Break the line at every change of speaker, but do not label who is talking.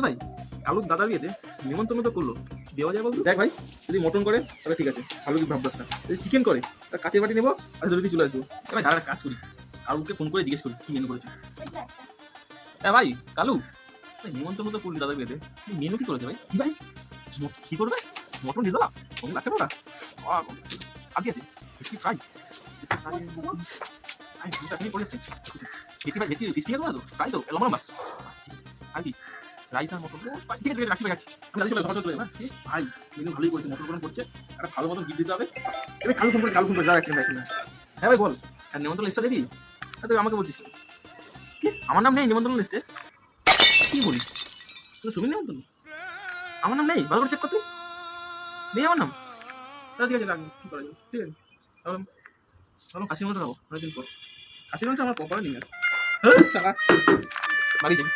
ভাই আলুর দাদার বিয়েতে নিমন্ত্রণ তো করলো, দেওয়া যায় বলতো? দেখ ভাই, যদি মটন করে তাহলে ঠিক আছে, ভালো কি ভাববাস না। যদি চিকেন করে তার কাছের বাটি নেবো আর যদি চলে আসবো। ভাই দাদা কাজ করি, আলুকে ফোন করে জিজ্ঞেস করি কি মেনু করেছে। হ্যাঁ ভাই কালু, নিমন্ত্রণ তো করলি দাদার বিয়েতে, মেনু কি করেছে ভাই? কি ভাই কি করবে? মটন দিয়ে দাও কম লাগছে না ওটা? আগে আছে কি খাই করে যাচ্ছে ভেটি ভাই, ভেটি টেস্টি হবে না তো? তাই তো লম্বা লম্বা আর কি রাইস আর মটন। ঠিক আছে রাখি রাখছি, আমি রাজি চলে সকাল চলে যাবো। ভাই মেনু ভালোই করছে, মটন ফটন করছে, একটা ভালো মতো গিফট দিতে হবে। এবার কালু ফোন করে যা রাখছেন রাখছেন। হ্যাঁ ভাই বল, আর নিমন্ত্রণ লিস্টটা দিবি? তুই আমাকে বলছিস কি আমার নাম নেই নিমন্ত্রণ লিস্টে? কি বলিস তুই? শুনি নিমন্ত্রণ আমার নাম নেই, ভালো করে চেক করতে নেই আমার নাম। ঠিক আছে রাখবো, কি করা যাবে, ঠিক আছে। তাহলে তাহলে খাসির মাংস খাবো অনেকদিন পর। খাসির মাংস আমার কপালে নেই আর বাড়ি যাই।